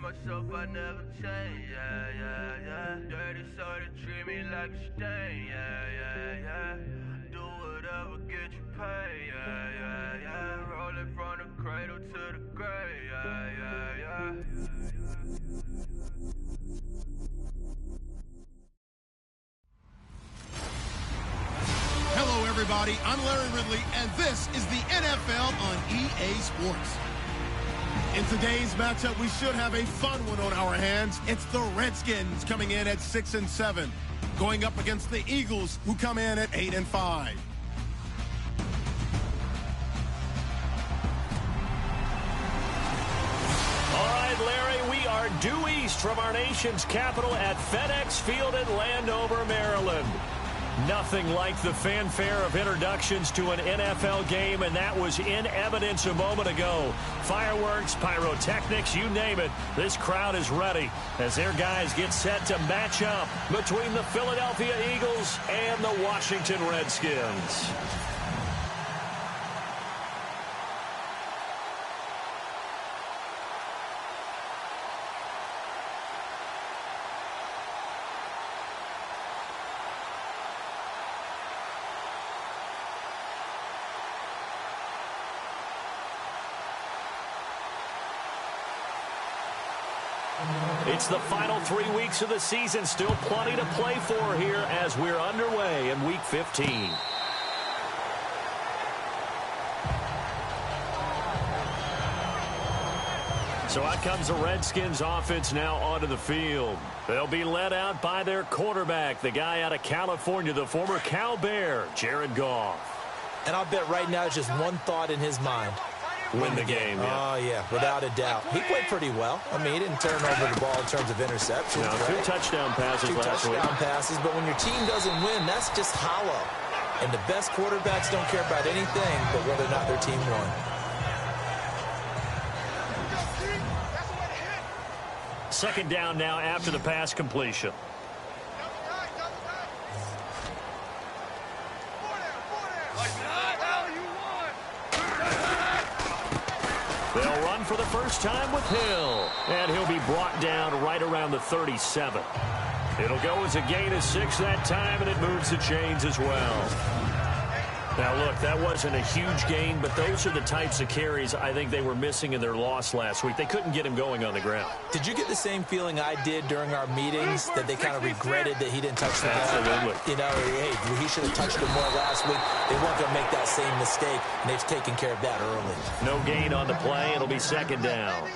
myself, I never change, yeah, yeah, yeah. Dirty soul to treat me like a stain, yeah, yeah, yeah. Do whatever, get you paid, yeah, yeah, yeah. Rolling from the cradle to the grave, yeah, yeah, yeah. Hello, everybody. I'm Larry Ridley, and this is the NFL on EA Sports. In today's matchup, we should have a fun one on our hands. It's the Redskins coming in at 6-7, going up against the Eagles, who come in at 8-5. All right, Larry, we are due east from our nation's capital at FedEx Field in Landover, Maryland. Nothing like the fanfare of introductions to an NFL game, and that was in evidence a moment ago. Fireworks, pyrotechnics, you name it. This crowd is ready as their guys get set to match up between the Philadelphia Eagles and the Washington Redskins. It's the final 3 weeks of the season. Still plenty to play for here as we're underway in Week 15. So out comes the Redskins offense now onto the field. They'll be led out by their quarterback, the guy out of California, the former Cal Bear, Jared Goff. And I'll bet right now it's just one thought in his mind. Win the game, yeah. Oh, yeah, without a doubt. He played pretty well. I mean, he didn't turn over the ball in terms of interceptions. No, right? 2 touchdown passes last week. 2 touchdown passes, but when your team doesn't win, that's just hollow. And the best quarterbacks don't care about anything but whether or not their team won. Second down now after the pass completion. They'll run for the first time with Hill. And he'll be brought down right around the 37. It'll go as a gain of 6 that time, and it moves the chains as well. Now, look, that wasn't a huge gain, but those are the types of carries I think they were missing in their loss last week. They couldn't get him going on the ground. Did you get the same feeling I did during our meetings, that they kind of regretted that he didn't touch the ball? Absolutely. You know, hey, he should have touched it more last week. They weren't going to make that same mistake, and they've taken care of that early. No gain on the play. It'll be second down.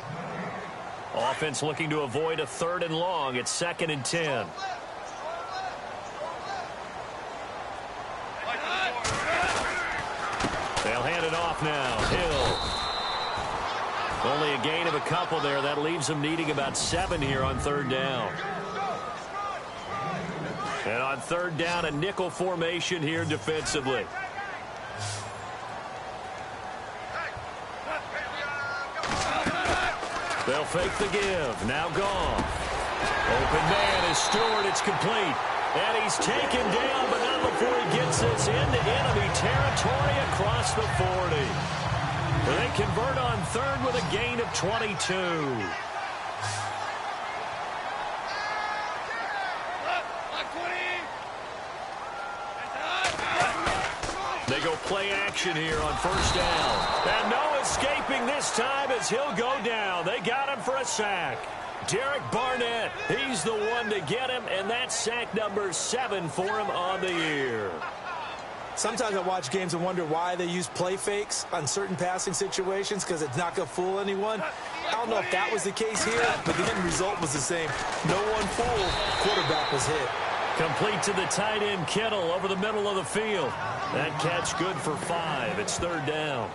Offense looking to avoid a 3rd and long. It's 2nd and 10. They'll hand it off now. Hill. Only a gain of a couple there. That leaves them needing about 7 here on 3rd down. And on 3rd down, a nickel formation here defensively. They'll fake the give. Now Goff. Open man is Stewart. It's complete. And he's taken down, but not before he gets this into enemy territory across the 40. They convert on 3rd with a gain of 22. They go play action here on 1st down. And no escaping this time as he'll go down. They got him for a sack. Derek Barnett, he's the one to get him, and that's sack number 7 for him on the year. Sometimes I watch games and wonder why they use play fakes on certain passing situations, because it's not going to fool anyone. I don't know if that was the case here, but the end result was the same. No one fooled. Quarterback was hit. Complete to the tight end, Kittle, over the middle of the field. That catch good for 5. It's 3rd down.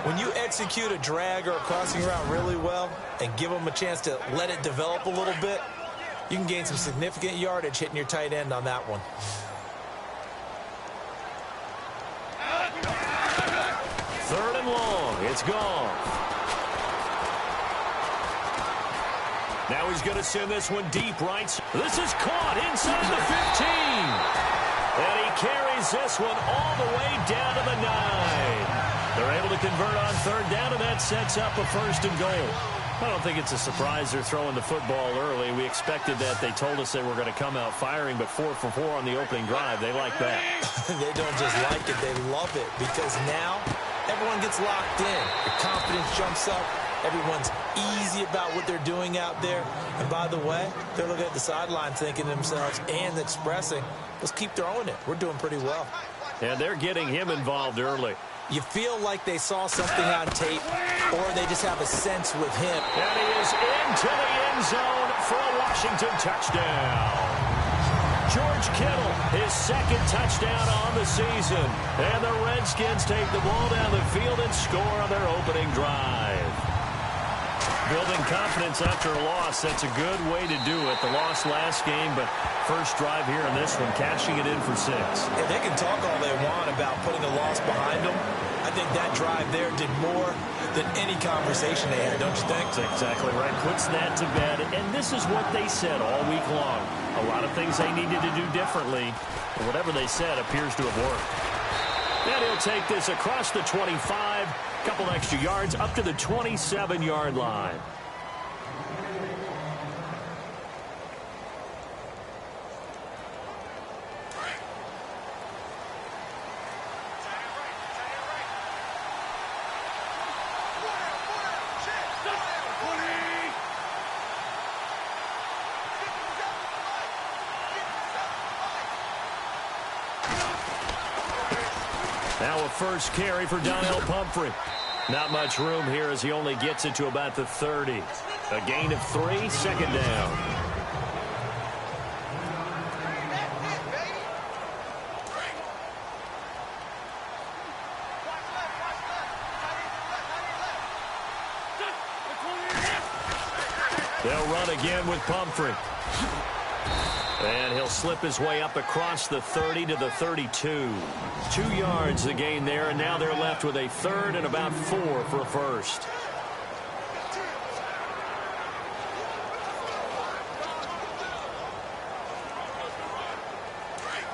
When you execute a drag or a crossing route really well and give them a chance to let it develop a little bit, you can gain some significant yardage hitting your tight end on that one. Third and long. It's gone. Now he's going to send this one deep right. This is caught inside the 15. And he carries this one all the way down to the 9. They're able to convert on 3rd down, and that sets up a 1st and goal. I don't think it's a surprise they're throwing the football early. We expected that. They told us they were going to come out firing, but 4 for 4 on the opening drive. They like that. They don't just like it, they love it, because now everyone gets locked in. The confidence jumps up. Everyone's easy about what they're doing out there. And by the way, they're looking at the sideline thinking to themselves and expressing, let's keep throwing it. We're doing pretty well. And they're getting him involved early. You feel like they saw something on tape, or they just have a sense with him. And he is into the end zone for a Washington touchdown. George Kittle, his second touchdown on the season. And the Redskins take the ball down the field and score on their opening drive. Building confidence after a loss, that's a good way to do it. The loss last game, but first drive here in this one, cashing it in for 6. And they can talk all they want about putting a loss behind them. I think that drive there did more than any conversation they had, don't you think? That's exactly right. Puts that to bed. And this is what they said all week long. A lot of things they needed to do differently. And whatever they said appears to have worked. And he'll take this across the 25, couple extra yards up to the 27-yard line. Now a first carry for Donnell Pumphrey. Not much room here as he only gets it to about the 30. A gain of 3, second down. They'll run again with Pumphrey. And he'll slip his way up across the 30 to the 32. 2 yards the gain there, and now they're left with a third and about 4 for a first.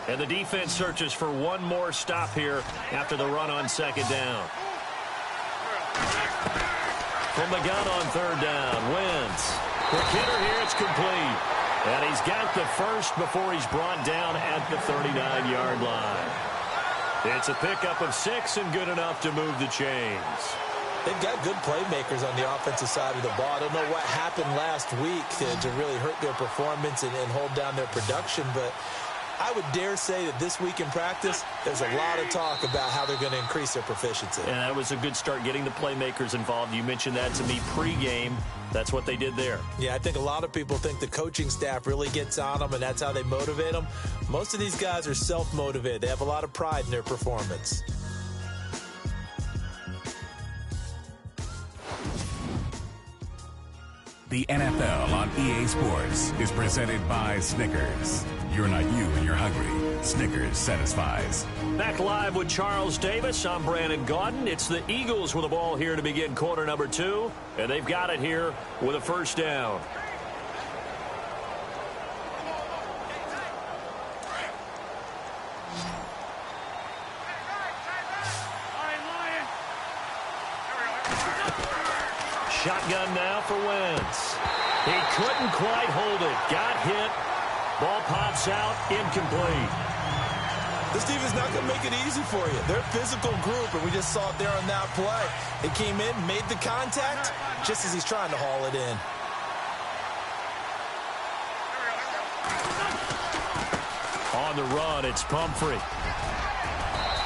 And the defense searches for one more stop here after the run on second down. From the gun on third down, Wentz. Quick hitter here, it's complete. And he's got the first before he's brought down at the 39-yard line. It's a pickup of 6 and good enough to move the chains. They've got good playmakers on the offensive side of the ball. I don't know what happened last week to really hurt their performance and hold down their production, but I would dare say that this week in practice, there's a lot of talk about how they're going to increase their proficiency. And that was a good start, getting the playmakers involved. You mentioned that to me pregame. That's what they did there. Yeah, I think a lot of people think the coaching staff really gets on them, and that's how they motivate them. Most of these guys are self-motivated. They have a lot of pride in their performance. The NFL on EA Sports is presented by Snickers. You're not you when you're hungry. Snickers satisfies. Back live with Charles Davis. I'm Brandon Gaudin. It's the Eagles with the ball here to begin quarter number 2. And they've got it here with a first down. Shotgun now for Wentz. He couldn't quite hold it. Got hit. Ball pops out. Incomplete. This defense is not going to make it easy for you. They're a physical group, and we just saw it there on that play. They came in, made the contact, just as he's trying to haul it in. On the run, it's Pumphrey.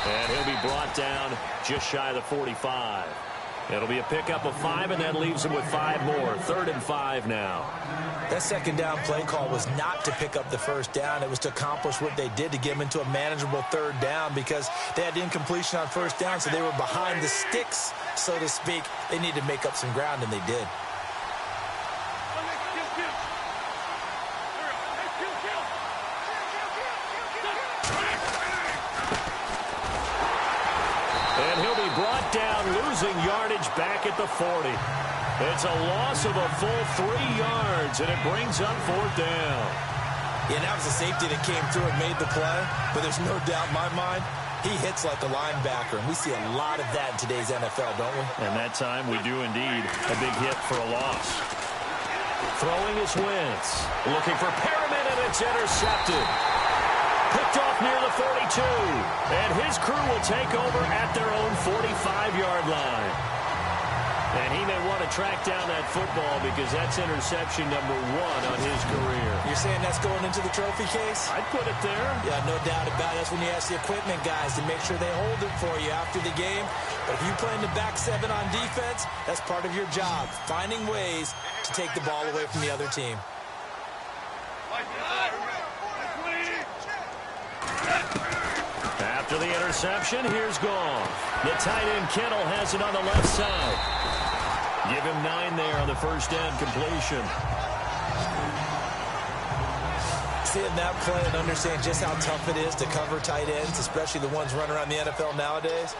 And he'll be brought down just shy of the 45. It'll be a pickup of 5, and that leaves him with 5 more. 3rd and 5 now. That second down play call was not to pick up the first down. It was to accomplish what they did to get them into a manageable 3rd down because they had incompletion on first down, so they were behind the sticks, so to speak. They needed to make up some ground, and they did. And he'll be brought down, losing yardage back at the 40. It's a loss of a full 3 yards, and it brings up 4th down. Yeah, that was a safety that came through and made the play, but there's no doubt in my mind He hits like a linebacker, and we see a lot of that in today's NFL, don't we? And that time we do indeed. A big hit for a loss. Throwing is Wentz. Looking for Perriman, and it's intercepted. Picked off near the 42. And his crew will take over at their own 45-yard line. And he may want to track down that football because that's interception number 1 on his career. You're saying that's going into the trophy case? I'd put it there. Yeah, no doubt about it. That's when you ask the equipment guys to make sure they hold it for you after the game. But if you play in the back 7 on defense, that's part of your job, finding ways to take the ball away from the other team. After the interception, here's Goff. The tight end Kittle has it on the left side. Give him 9 there on the first down completion. Seeing that play and understand just how tough it is to cover tight ends, especially the ones running around the NFL nowadays,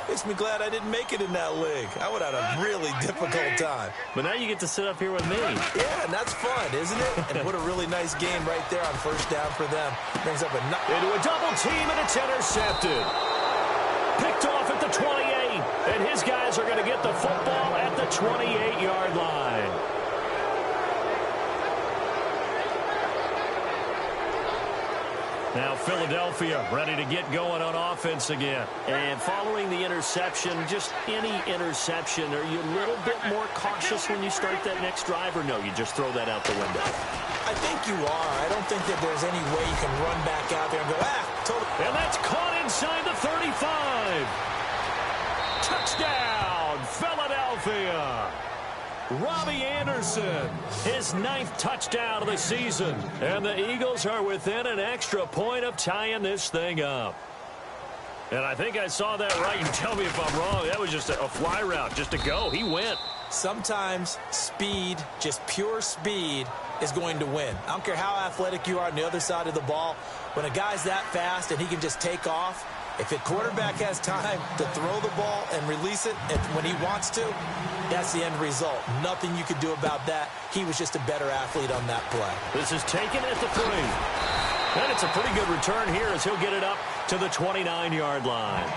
makes me glad I didn't make it in that league. I would have had a really difficult time. But now you get to sit up here with me. Yeah, and that's fun, isn't it? And what a really nice game right there on first down for them. Brings up into a double team, and it's intercepted. Picked off at the 28, and his guys are going to get the football at the 28-yard line. Now Philadelphia ready to get going on offense again. And following the interception, just any interception, are you a little bit more cautious when you start that next drive, or no, you just throw that out the window? I think you are. I don't think that there's any way you can run back out there and go, totally. And that's caught inside the 35. Touchdown, Philadelphia. Robbie Anderson, his 9th touchdown of the season. And the Eagles are within an extra point of tying this thing up. And I think I saw that right. You tell me if I'm wrong. That was just a fly route, just a go. He went. Sometimes speed, just pure speed, is going to win. I don't care how athletic you are on the other side of the ball. When a guy's that fast and he can just take off, if the quarterback has time to throw the ball and release it when he wants to, that's the end result. Nothing you could do about that. He was just a better athlete on that play. This is taken at the 3. And it's a pretty good return here as he'll get it up to the 29-yard line.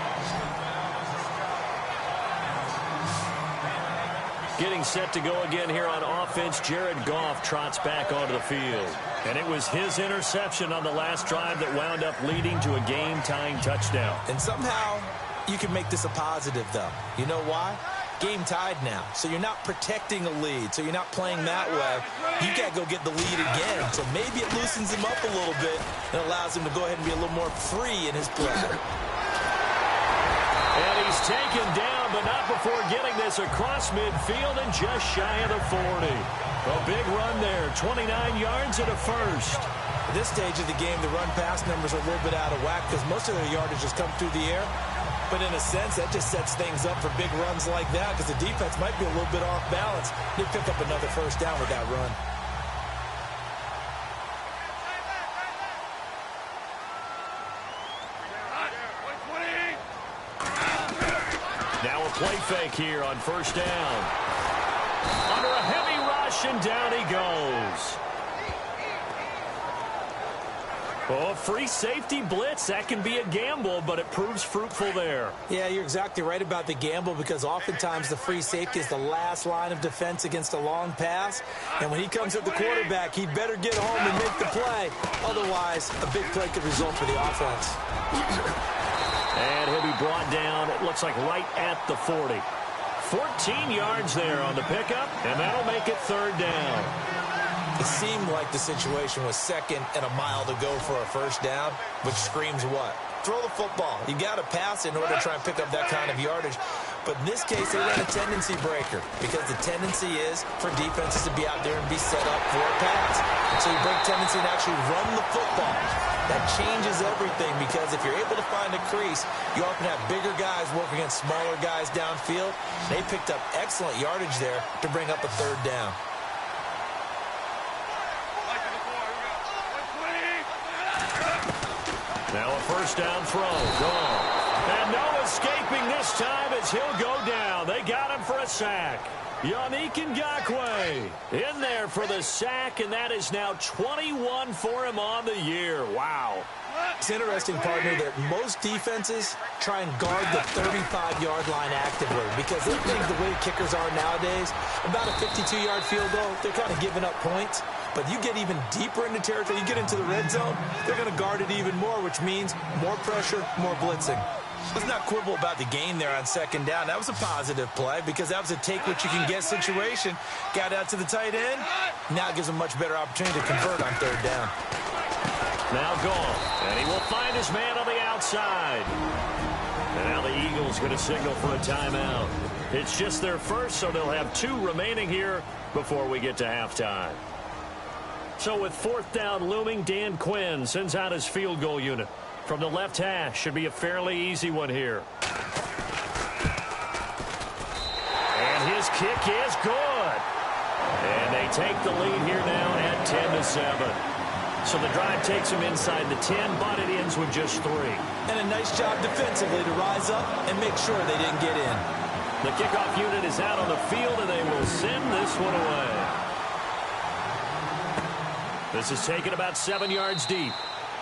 Getting set to go again here on offense, Jared Goff trots back onto the field. And it was his interception on the last drive that wound up leading to a game-tying touchdown. And somehow you can make this a positive, though. You know why? Game tied now, so you're not protecting a lead, so you're not playing that way. You got to go get the lead again, so maybe it loosens him up a little bit and allows him to go ahead and be a little more free in his play. And he's taken down, but not before getting this across midfield and just shy of the 40. A big run there, 29 yards and a first. At this stage of the game, the run-pass numbers are a little bit out of whack because most of their yardage has come through the air. But in a sense, that just sets things up for big runs like that because the defense might be a little bit off balance. They pick up another first down with that run. Now a play fake here on first down. Under a heavy rush, and down he goes. Oh, free safety blitz. That can be a gamble, but it proves fruitful there. Yeah, you're exactly right about the gamble because oftentimes the free safety is the last line of defense against a long pass. And when he comes at the quarterback, he'd better get home and make the play. Otherwise, a big play could result for the offense. And he'll be brought down, it looks like right at the 40. 14 yards there on the pickup, and that'll make it third down. It seemed like the situation was second and a mile to go for a first down, which screams what? Throw the football. You got to pass in order to try and pick up that kind of yardage. But in this case, they ran a tendency breaker because the tendency is for defenses to be out there and be set up for a pass. So you break tendency and actually run the football. That changes everything because if you're able to find a crease, you often have bigger guys work against smaller guys downfield. They picked up excellent yardage there to bring up a third down. Now a first down throw. Gone. And Noah escaping this time as he'll go down. They got him for a sack. Yannick Ngakoue in there for the sack, and that is now 21 for him on the year. Wow. It's interesting, partner, that most defenses try and guard the 35-yard line actively because they think the way kickers are nowadays, about a 52-yard field goal, they're kind of giving up points. But you get even deeper into territory, you get into the red zone, they're going to guard it even more, which means more pressure, more blitzing. Let's not quibble about the gain there on second down. That was a positive play because that was a take-what-you-can-get situation. Got out to the tight end. Now it gives him a much better opportunity to convert on third down. Now gone, and he will find his man on the outside. And now the Eagles going to signal for a timeout. It's just their first, so they'll have 2 remaining here before we get to halftime. So with fourth down looming, Dan Quinn sends out his field goal unit. From the left hash, should be a fairly easy one here. And his kick is good. And they take the lead here now at 10-7. So the drive takes them inside the 10, but it ends with just 3. And a nice job defensively to rise up and make sure they didn't get in. The kickoff unit is out on the field, and they will send this one away. This is taken about 7 yards deep.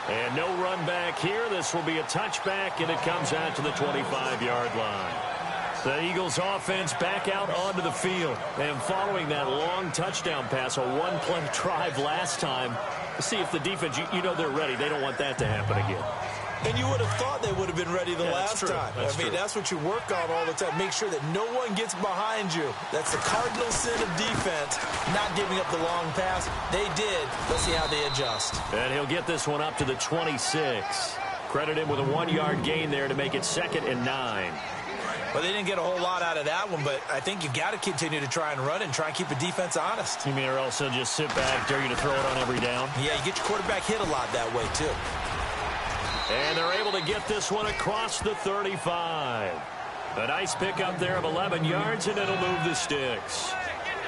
And no run back here. This will be a touchback, and it comes out to the 25-yard line. The Eagles offense back out onto the field. And following that long touchdown pass, a one-play drive last time, see if the defense, you know they're ready. They don't want that to happen again. And you would have thought they would have been ready the last time. I mean, that's what you work on all the time. Make sure that no one gets behind you. That's the cardinal sin of defense, not giving up the long pass. They did. Let's see how they adjust. And he'll get this one up to the 26. Credit him with a 1-yard gain there to make it 2nd and 9. Well, they didn't get a whole lot out of that one, but I think you've got to continue to try and run and try and keep the defense honest. You mean, or else they'll just sit back, dare you to throw it on every down? Yeah, you get your quarterback hit a lot that way, too. And they're able to get this one across the 35. A nice pickup there of 11 yards, and it'll move the sticks.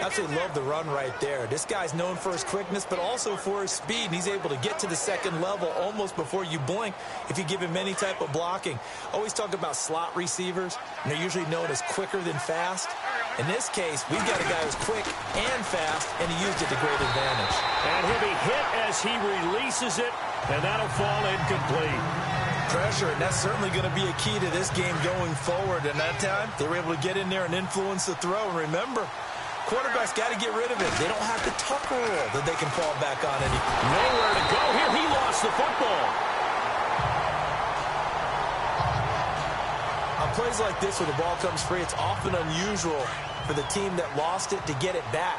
Absolutely love the run right there. This guy's known for his quickness, but also for his speed. He's able to get to the second level almost before you blink if you give him any type of blocking. Always talk about slot receivers, and they're usually known as quicker than fast. In this case, we've got a guy who's quick and fast, and he used it to great advantage. And he'll be hit as he releases it, and that'll fall incomplete. Pressure, and that's certainly going to be a key to this game going forward. And that time, they were able to get in there and influence the throw. And remember, quarterbacks got to get rid of it. They don't have the tuck rule that they can fall back on any. Nowhere to go here. He lost the football. On plays like this where the ball comes free, it's often unusual for the team that lost it to get it back.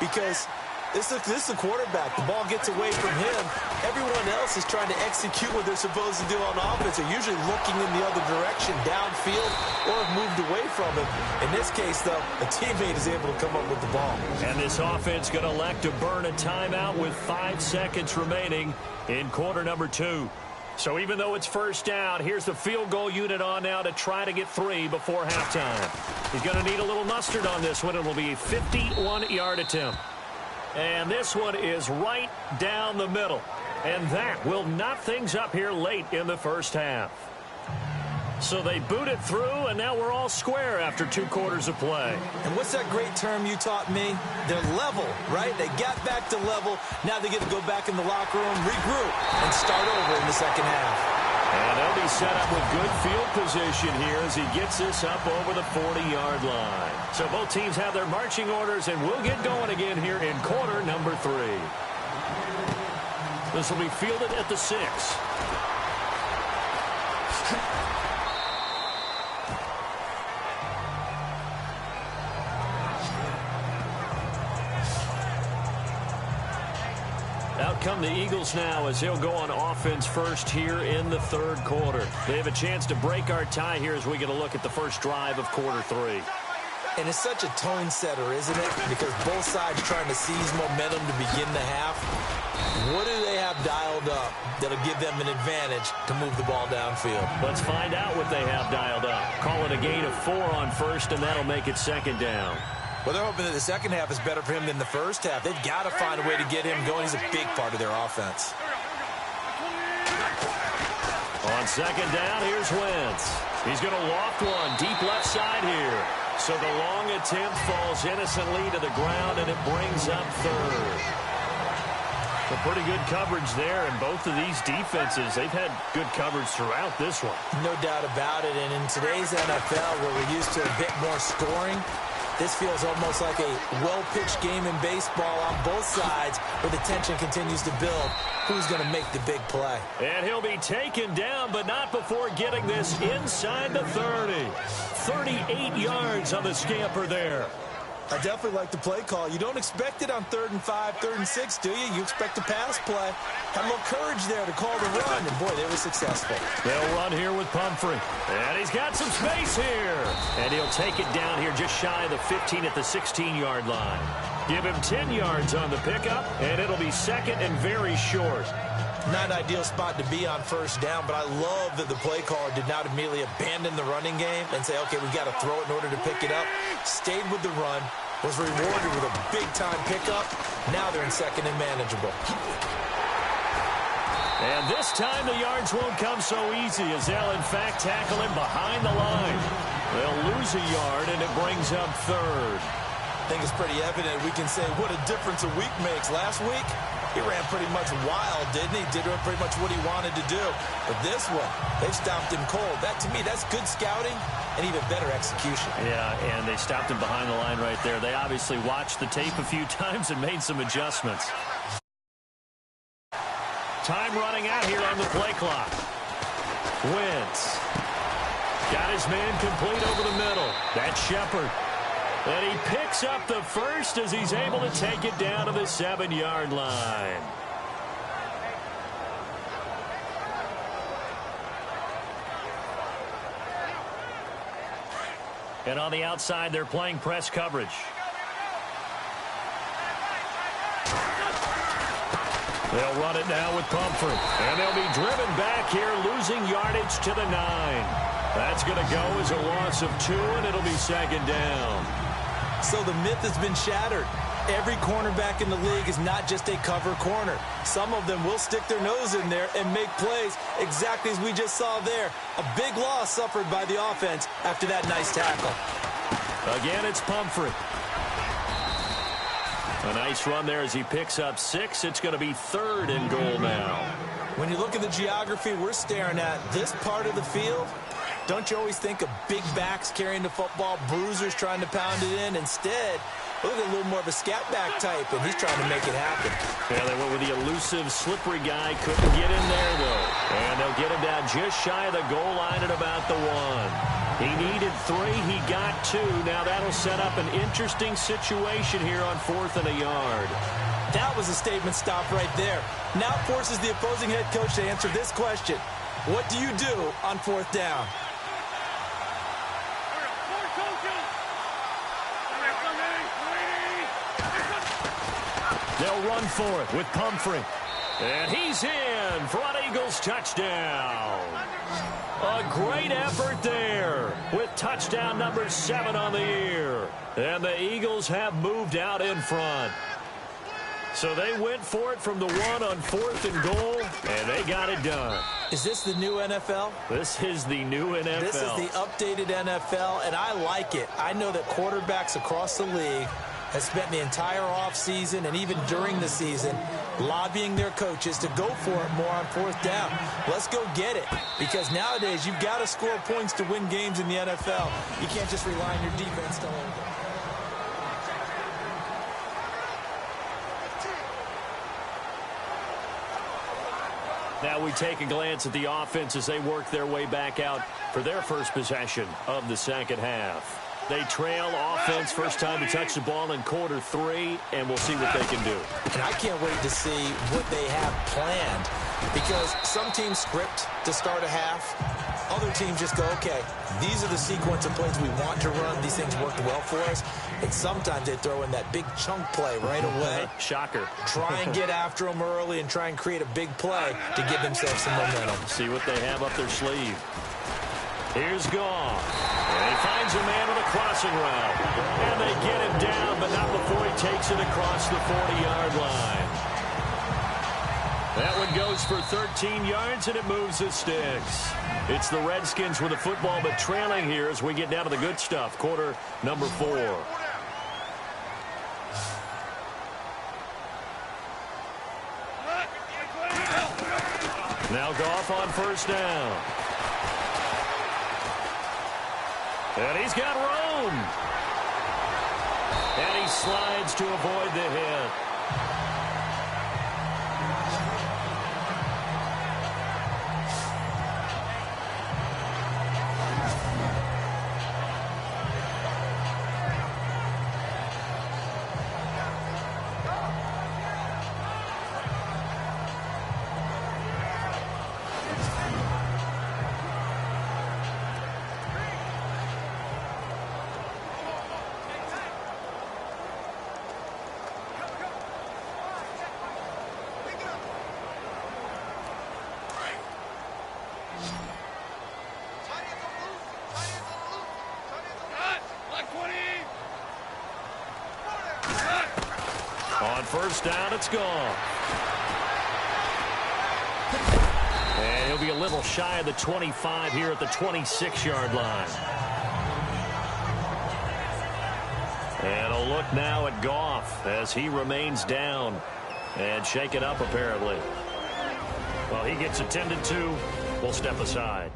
Because this is the quarterback. The ball gets away from him. Everyone else is trying to execute what they're supposed to do on offense. They're usually looking in the other direction, downfield, or have moved away from it. In this case, though, a teammate is able to come up with the ball. And this offense going to elect to burn a timeout with 5 seconds remaining in quarter number 2. So even though it's first down, here's the field goal unit on now to try to get 3 before halftime. He's going to need a little mustard on this one. It will be a 51-yard attempt. And this one is right down the middle. And that will knot things up here late in the first half. So they boot it through, and now we're all square after 2 quarters of play. And what's that great term you taught me? They're level, right? They got back to level. Now they get to go back in the locker room, regroup, and start over in the second half. And they'll be set up with good field position here as he gets this up over the 40-yard line. So both teams have their marching orders, and we'll get going again here in quarter number 3. This will be fielded at the 6. Out come the Eagles now as they'll go on offense first here in the 3rd quarter. They have a chance to break our tie here as we get a look at the first drive of quarter 3. And it's such a tone setter, isn't it? Because both sides trying to seize momentum to begin the half. What do they have dialed up that'll give them an advantage to move the ball downfield? Let's find out what they have dialed up. Call it a gain of 4 on first, and that'll make it 2nd down. Well, they're hoping that the second half is better for him than the first half. They've got to find a way to get him going. He's a big part of their offense. On On second down, here's Wentz. He's going to loft one deep left side here. So the long attempt falls innocently to the ground, and it brings up third. So pretty good coverage there, and both of these defenses, they've had good coverage throughout this one. No doubt about it, and in today's NFL, where we're used to a bit more scoring, this feels almost like a well-pitched game in baseball on both sides where the tension continues to build. Who's going to make the big play? And he'll be taken down, but not before getting this inside the 30. 38 yards on the scamper there. I definitely like the play call. You don't expect it on 3rd and 5, 3rd and 6, do you? You expect a pass play. Had a little courage there to call the run, and boy, they were successful. They'll run here with Pumphrey. And he's got some space here. And he'll take it down here just shy of the 15 at the 16-yard line. Give him 10 yards on the pickup, and it'll be second and very short. Not an ideal spot to be on first down, but I love that the play caller did not immediately abandon the running game and say, okay, we've got to throw it in order to pick it up. Stayed with the run, was rewarded with a big-time pickup. Now they're in second and manageable. And this time the yards won't come so easy as they'll, in fact, tackle him behind the line. They'll lose a yard, and it brings up third. I think it's pretty evident. We can say what a difference a week makes. Last week, he ran pretty much wild, didn't he? Did pretty much what he wanted to do. But this one, they've stopped him cold. That, to me, that's good scouting and even better execution. Yeah, and they stopped him behind the line right there. They obviously watched the tape a few times and made some adjustments. Time running out here on the play clock. Wentz. Got his man complete over the middle. That's Shepard. And he picks up the first as he's able to take it down to the 7-yard line. And on the outside, they're playing press coverage. They'll run it now with Pumphrey. And they'll be driven back here, losing yardage to the 9. That's going to go as a loss of 2, and it'll be second down. So the myth has been shattered. Every cornerback in the league is not just a cover corner. Some of them will stick their nose in there and make plays exactly as we just saw there. A big loss suffered by the offense after that nice tackle. Again, it's Pumphrey. A nice run there as he picks up 6. It's going to be 3rd and goal now. When you look at the geography we're staring at, this part of the field, don't you always think of big backs carrying the football, bruisers trying to pound it in? Instead, look at a little more of a scat back type, and he's trying to make it happen. Yeah, they went with the elusive, slippery guy. Couldn't get in there, though. And they'll get him down just shy of the goal line at about the 1. He needed 3. He got 2. Now that'll set up an interesting situation here on 4th and a yard. That was a statement stop right there. Now forces the opposing head coach to answer this question. What do you do on 4th down? They'll run for it with Pumphrey. And he's in for an Eagles touchdown. A great effort there with touchdown number 7 on the year. And the Eagles have moved out in front. So they went for it from the 1 on 4th and goal, and they got it done. Is this the new NFL? This is the new NFL. This is the updated NFL, and I like it. I know that quarterbacks across the league have spent the entire offseason and even during the season lobbying their coaches to go for it more on 4th down. Let's go get it, because nowadays you've got to score points to win games in the NFL. You can't just rely on your defense to hold them. Now we take a glance at the offense as they work their way back out for their first possession of the second half. They trail offense first time to touch the ball in quarter 3, and we'll see what they can do. And I can't wait to see what they have planned, because some teams script to start a half. Other teams just go, okay, these are the sequence of plays we want to run. These things worked well for us. And sometimes they throw in that big chunk play right away. Shocker. Try and get after them early and try and create a big play to give themselves some momentum. See what they have up their sleeve. Here's Goff. And he finds a man on a crossing route. And they get him down, but not before he takes it across the 40-yard line. That one goes for 13 yards, and it moves the sticks. It's the Redskins with the football, but trailing here as we get down to the good stuff. Quarter number 4. Now Goff on first down. And he's got room. And he slides to avoid the hit. On first down, it's gone. And he'll be a little shy of the 25 here at the 26-yard line. And a look now at Goff as he remains down and shaken up apparently. Well, he gets attended to. We'll step aside.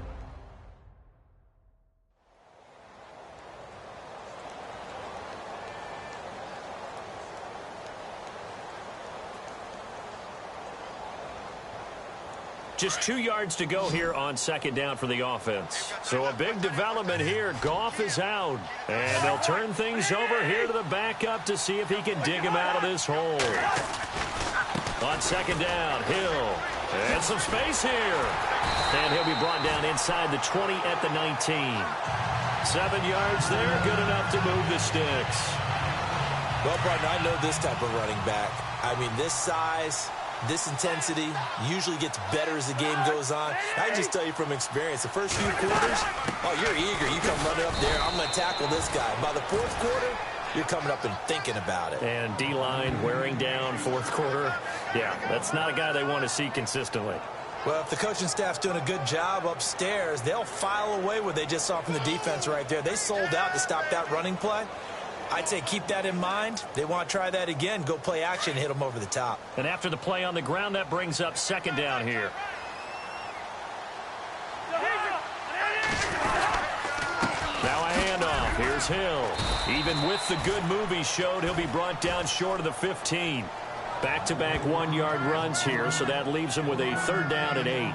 Just 2 yards to go here on second down for the offense. So a big development here. Goff is out. And they'll turn things over here to the backup to see if he can dig him out of this hole. On second down, Hill. And some space here. And he'll be brought down inside the 20 at the 19. 7 yards there, good enough to move the sticks. Well, partner, I know this type of running back. I mean, this size, this intensity usually gets better as the game goes on. I can just tell you from experience, the first few quarters, oh, you're eager. You come running up there, I'm going to tackle this guy. By the fourth quarter, you're coming up and thinking about it. And D-line wearing down fourth quarter. Yeah, that's not a guy they want to see consistently. Well, if the coaching staff's doing a good job upstairs, they'll file away what they just saw from the defense right there. They sold out to stop that running play. I'd say keep that in mind. They want to try that again. Go play action, hit them over the top. And after the play on the ground, that brings up second down here. Now a handoff. Here's Hill. Even with the good move he showed, he'll be brought down short of the 15. Back-to-back 1-yard runs here, so that leaves him with a third down and 8.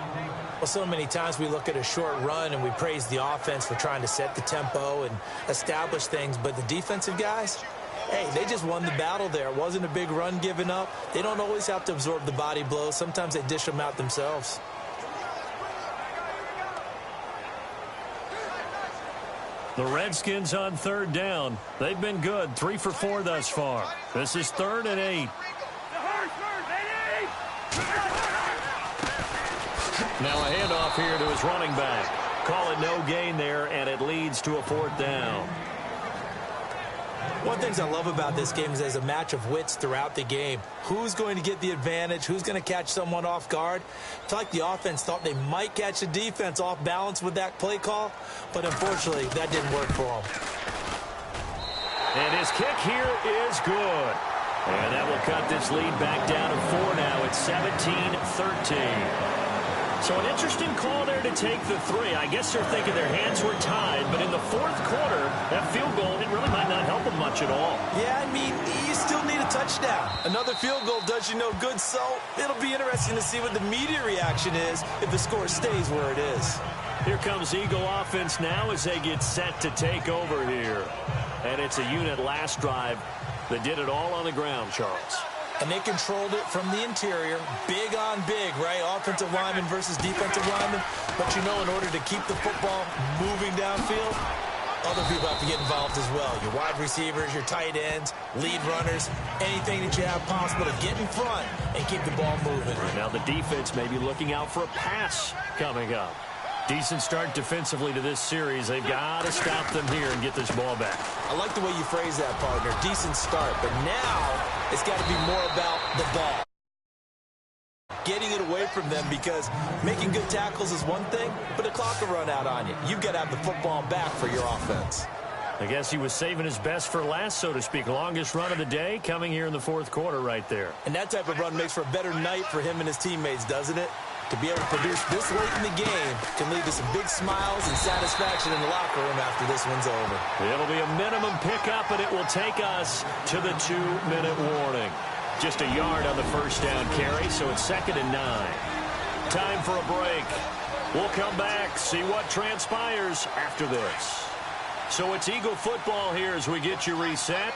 Well, so many times we look at a short run and we praise the offense for trying to set the tempo and establish things, but the defensive guys, hey, they just won the battle there. It wasn't a big run given up. They don't always have to absorb the body blows. Sometimes they dish them out themselves. The Redskins on third down. They've been good, 3 for 4 thus far. This is third and 8. Now a handoff here to his running back. Call it no gain there, and it leads to a fourth down. One of the things I love about this game is there's a match of wits throughout the game. Who's going to get the advantage? Who's going to catch someone off guard? I feel like the offense thought they might catch the defense off balance with that play call, but unfortunately, that didn't work for them. And his kick here is good. And that will cut this lead back down to 4 now. It's 17-13. So an interesting call there to take the 3. I guess they're thinking their hands were tied, but in the fourth quarter, that field goal, it really might not help them much at all. Yeah, I mean, you still need a touchdown. Another field goal does you no good, so it'll be interesting to see what the media reaction is if the score stays where it is. Here comes Eagle offense now as they get set to take over here. And it's a unit last drive that did it all on the ground, Charles. And they controlled it from the interior, big on big, right? Offensive lineman versus defensive lineman. But you know, in order to keep the football moving downfield, other people have to get involved as well. Your wide receivers, your tight ends, lead runners, anything that you have possible to get in front and keep the ball moving. Now the defense may be looking out for a pass coming up. Decent start defensively to this series. They've got to stop them here and get this ball back. I like the way you phrase that, partner. Decent start, but now it's got to be more about the ball. getting it away from them, because making good tackles is one thing, but the clock will run out on you. You've got to have the football back for your offense. I guess he was saving his best for last, so to speak. Longest run of the day coming here in the fourth quarter right there. And that type of run makes for a better night for him and his teammates, doesn't it? To be able to produce this late in the game can lead to some big smiles and satisfaction in the locker room after this one's over. It'll be a minimum pickup, and it will take us to the 2-minute warning. Just a yard on the first down carry, so it's 2nd and 9. Time for a break. We'll come back, see what transpires after this. So it's Eagle football here as we get you reset.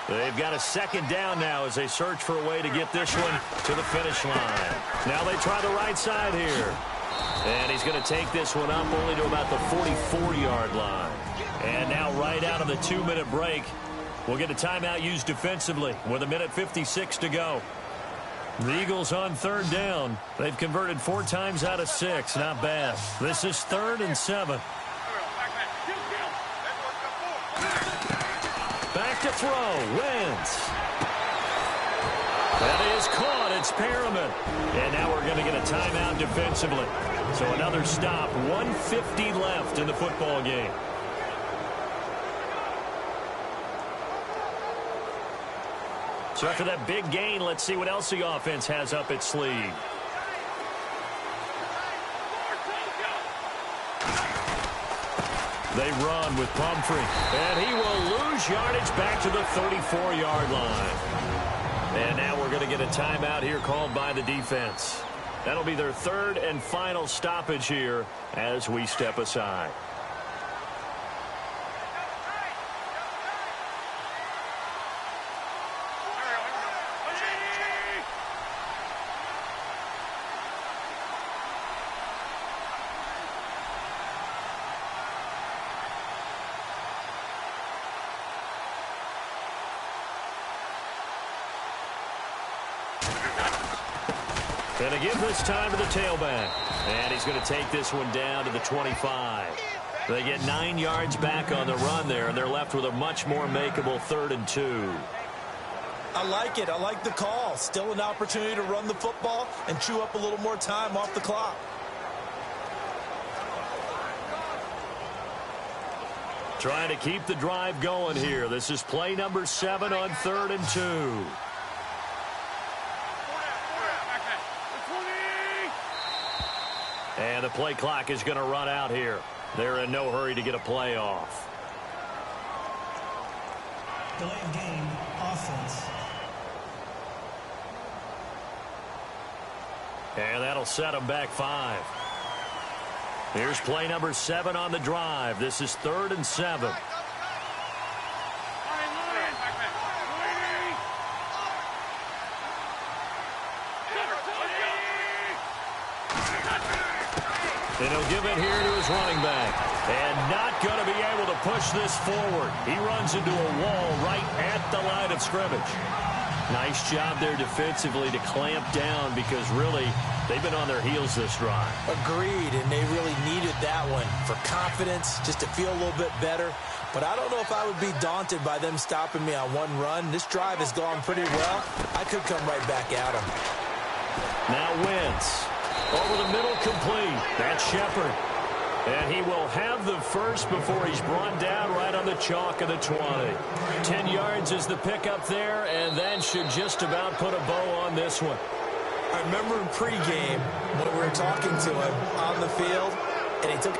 They've got a 2nd down now as they search for a way to get this one to the finish line. Now they try the right side here. And he's going to take this one up only to about the 44-yard line. And now right out of the 2-minute break, we'll get a timeout used defensively with 1:56 to go. The Eagles on 3rd down. They've converted 4 times out of 6. Not bad. This is 3rd and 7. Back to throw. Wentz. That is caught. It's Perriman. And now we're going to get a timeout defensively. So another stop. 1:50 left in the football game. So after that big gain, let's see what else the offense has up its sleeve. They run with Pumphrey, and he will lose yardage back to the 34-yard line. And now we're going to get a timeout here called by the defense. That'll be their 3rd and final stoppage here as we step aside. And to give this time to the tailback. And he's going to take this one down to the 25. They get 9 yards back on the run there, and they're left with a much more makeable 3rd and 2. I like it. I like the call. Still an opportunity to run the football and chew up a little more time off the clock. Trying to keep the drive going here. This is play number 7 on 3rd and 2. And the play clock is going to run out here. They're in no hurry to get a play off. Delay of game, offense. And that'll set them back 5. Here's play number 7 on the drive. This is 3rd and 7. And he'll give it here to his running back. And not going to be able to push this forward. He runs into a wall right at the line of scrimmage. Nice job there defensively to clamp down, because really they've been on their heels this drive. Agreed, and they really needed that one for confidence, just to feel a little bit better. But I don't know if I would be daunted by them stopping me on one run. This drive has gone pretty well. I could come right back at them. Now Wentz. Over the middle, complete. That's Shepard. And he will have the first before he's brought down right on the chalk of the 20. 10 yards is the pickup there, and that should just about put a bow on this one. I remember in pregame when we were talking to him on the field, and he took